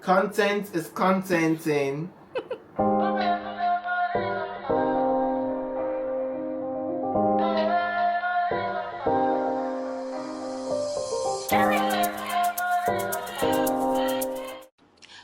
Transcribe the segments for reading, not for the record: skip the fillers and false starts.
Content is contenting.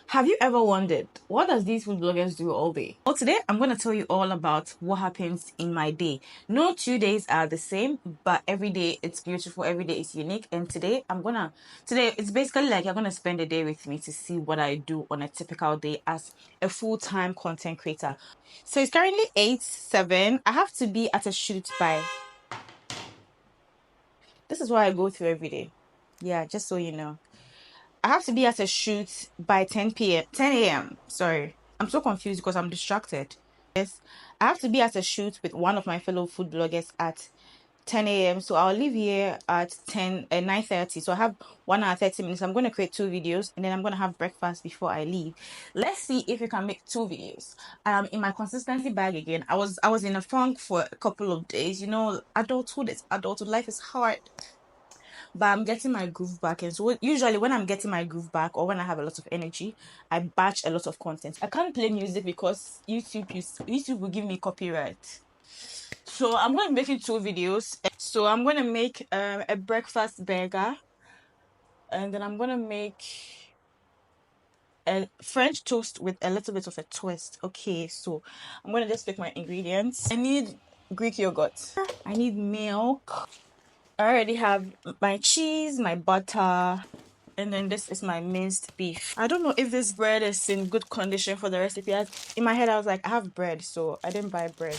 Have you ever wondered, what does these food bloggers do all day? Well, today I'm going to tell you all about what happens in my day. No 2 days are the same, but every day it's beautiful, every day is unique. And today it's basically like you're going to spend a day with me to see what I do on a typical day as a full-time content creator. So it's currently 8:07. I have to be at a shoot by... This is what I go through every day. Yeah, just so you know. I have to be at a shoot by 10 a.m. Sorry. I'm so confused because I'm distracted. Yes. I have to be at a shoot with one of my fellow food bloggers at 10 a.m. So I'll leave here at 9:30. So I have 1 hour 30 minutes. I'm going to create 2 videos and then I'm going to have breakfast before I leave. Let's see if you can make 2 videos. In my consistency bag again. I was in a funk for a couple of days. You know, adulthood. Life is hard, but I'm getting my groove back. And so usually when I'm getting my groove back or when I have a lot of energy, I batch a lot of content. I can't play music because YouTube will give me copyright. So I'm going to be making 2 videos. So I'm going to make a breakfast burger, and then I'm going to make a French toast with a little bit of a twist. Okay, so I'm going to just pick my ingredients. I need Greek yogurt. I need milk. I already have my cheese, my butter, and then this is my minced beef. I don't know if this bread is in good condition for the recipe. In my head, I was like, I have bread, so I didn't buy bread.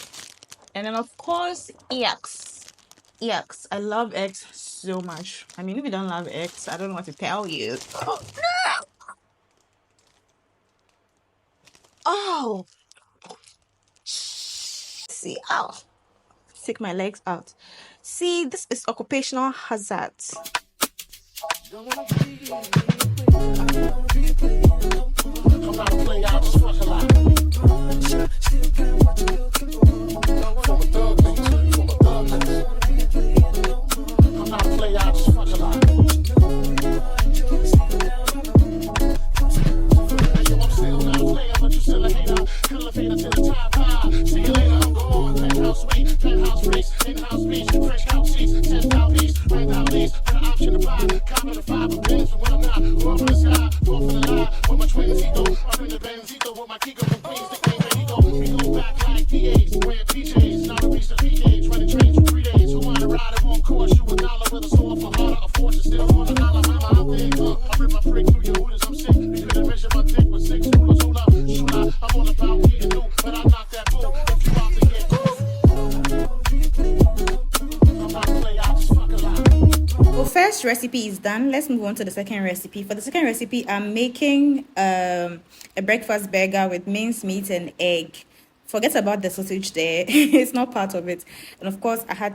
And then, of course, eggs. Eggs. I love eggs so much. I mean, if you don't love eggs, I don't know what to tell you. Oh, no! Oh! See, ow. Take my legs out. See, this is occupational hazard. I'm not play, I just fuck a lot. From a thug I'm not play, I just fuck a lot. I'm still not playing, but you still a hater. Elevator to the top high. See you later, I'm going. Penthouse suite, penthouse freaks, in-house beach, fresh house seats, 10,000 beats, rent out lease, the option to buy, cop the 5 bins when I'm not. Roll for the sky, roll for the lie. With my twinsito, I'm in the Benzito with my Kiko from Queens, the game where he go. We go back like DAs, wearing PJs, now to reach the PKs, running trains for 3 days. Who wanna ride it won't cost you $1 with a sword for harder, a fortune still on a dollar. Mama, I'm big, I rip my prick through your hooters, I'm sick. You couldn't measure my dick with 6 rulers. Hold up, shoot up, I'm all about getting new, but I knock that bull if you out to get Well, first recipe is done. Let's move on to the second recipe. For the second recipe, I'm making a breakfast burger with minced meat and egg. Forget about the sausage there. It's not part of it. And of course, I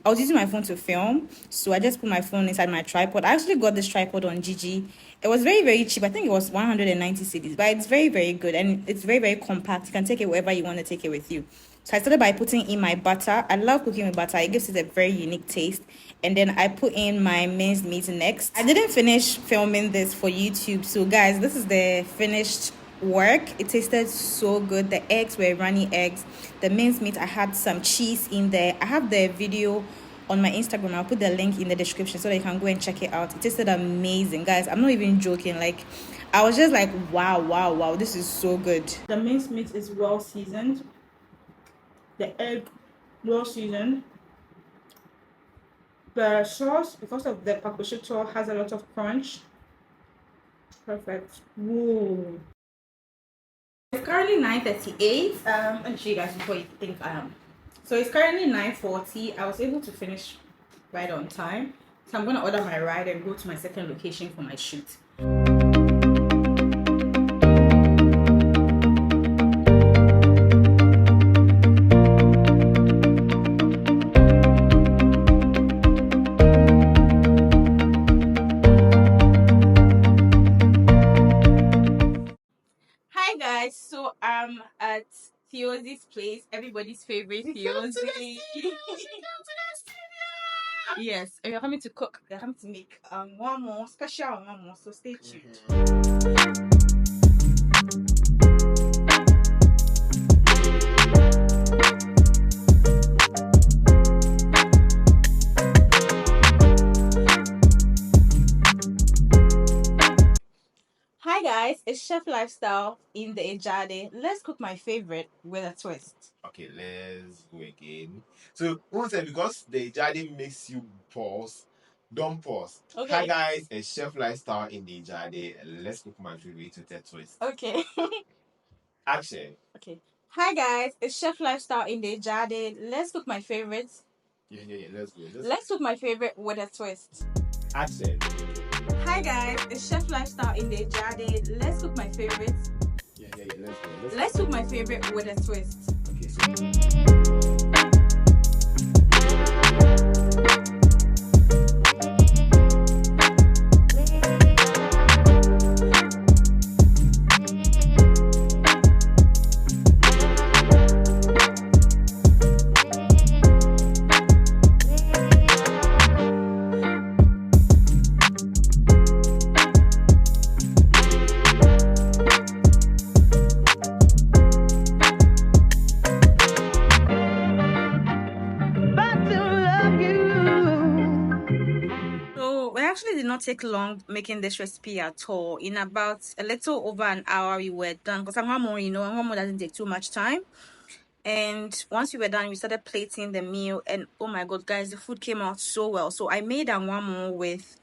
was using my phone to film, so I just put my phone inside my tripod. I actually got this tripod on Gigi. It was very, very cheap. I think it was 190 cedis, but it's very, very good, and it's very, very compact. You can take it wherever you want to take it with you. So I started by putting in my butter. I love cooking with butter. It gives it a very unique taste. And then I put in my minced meat next. I didn't finish filming this for YouTube. So guys, this is the finished work. It tasted so good. The eggs were runny eggs. The minced meat, I had some cheese in there. I have the video on my Instagram. I'll put the link in the description so that you can go and check it out. It tasted amazing, guys. I'm not even joking. Like, I was just like, wow, this is so good. The minced meat is well seasoned. The egg well seasoned. The sauce, because of the prosciutto, has a lot of crunch. Perfect. Whoa. It's currently 9:38. Let me show you guys before you think I am. So it's currently 9:40. I was able to finish right on time. So I'm gonna order my ride and go to my second location for my shoot. So I'm at Theozi's place, everybody's favorite Theozi. Yes, and we're coming to cook. We're coming to make one more, so stay tuned. Hi guys, it's Chef Lifestyle in the Ejade. Let's cook my favorite with a twist. Okay, let's go again. So, one say because the Jade makes you pause, don't pause. Okay. Hi guys, it's Chef Lifestyle in the Jade. Let's cook my favorite with a twist. Okay. Action. Okay. Hi guys, it's Chef Lifestyle in the Ejade. Let's cook my favorite. Yeah. Let's go. Let's cook my favorite with a twist. Action. Hi guys, it's Chef Lifestyle in the Ejade. Let's cook my favorite. Yeah. Let's go. Let's cook my favorite with a twist. Okay, so. So it actually did not take long making this recipe at all. In about a little over an hour, we were done. Because Angwamo doesn't take too much time. And once we were done, we started plating the meal. And oh my god, guys, the food came out so well. So I made Angwamo with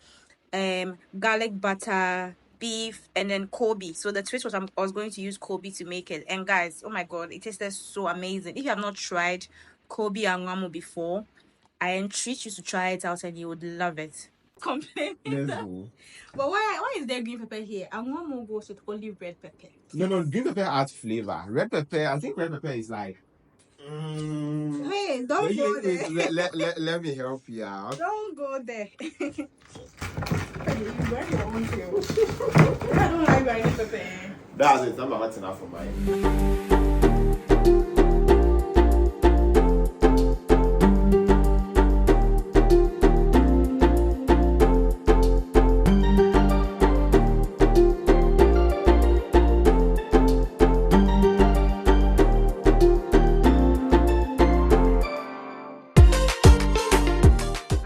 garlic butter, beef, and then Kobe. So the twist was I was going to use Kobe to make it. And guys, oh my god, it tasted so amazing. If you have not tried Kobe Angwamo before, I entreat you to try it out and you would love it. Complaining. Let's go. But why is there green pepper here? I want more goes with only red pepper. No, green pepper adds flavor. Red pepper, I think red pepper is like. Hey, don't go there. Let me help you out. Don't go there. You burn your own tail. I don't like green pepper. That's it. I'm not enough for mine.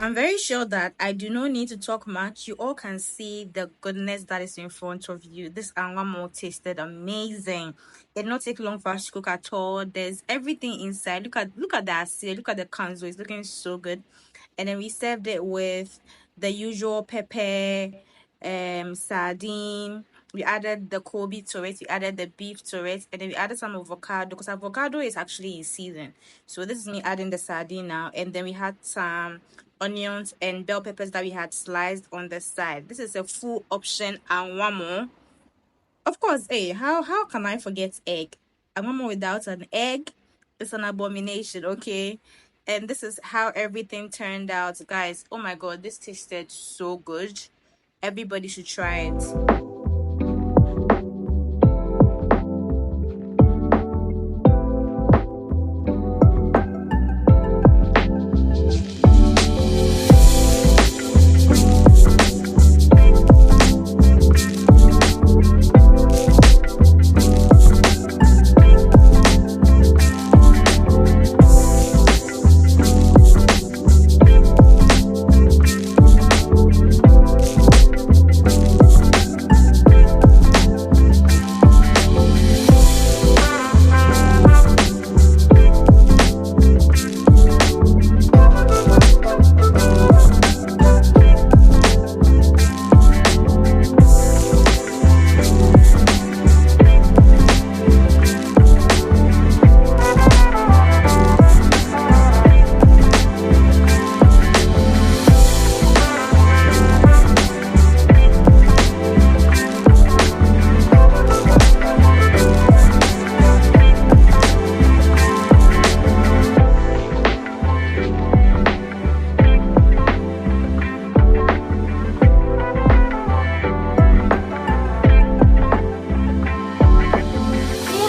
I'm very sure that I do not need to talk much. You all can see the goodness that is in front of you. This angwamo tasted amazing. It did not take long for us to cook at all. There's everything inside. Look at that. See, look at the kanzo. It's looking so good. And then we served it with the usual pepper, sardine. We added the Kobe to it. We added the beef to it, and then we added some avocado because avocado is actually in season. So this is me adding the sardine now, and then we had some onions and bell peppers that we had sliced on the side. This is a full option and one more. Of course, hey, how can I forget egg? And one more without an egg, it's an abomination, okay? And this is how everything turned out, guys. Oh my god, this tasted so good. Everybody should try it.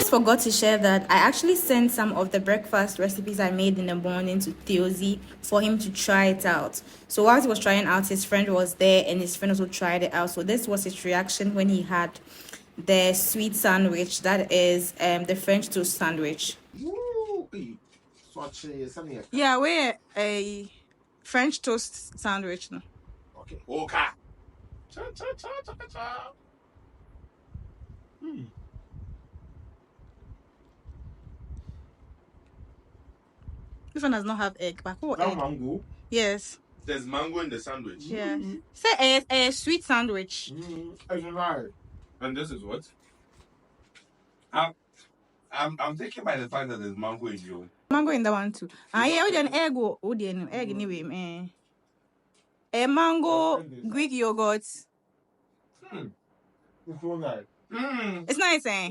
Forgot to share that I actually sent some of the breakfast recipes I made in the morning to Theozi for him to try it out. So while he was trying out, his friend was there and his friend also tried it out. So this was his reaction when he had the sweet sandwich, that is the French toast sandwich. Yeah, we're a French toast sandwich now. Okay. Okay. one does not have egg. But That egg. mango. Yes. There's mango in the sandwich. Yes. Say a sweet sandwich. It's nice. And this is what? I'm taken by the fact that there's mango in you. Mango in that one too. Ah, yeah, with an egg. Oh, the egg anyway, man. A mango Greek yogurt. It's so nice. It's nice, eh?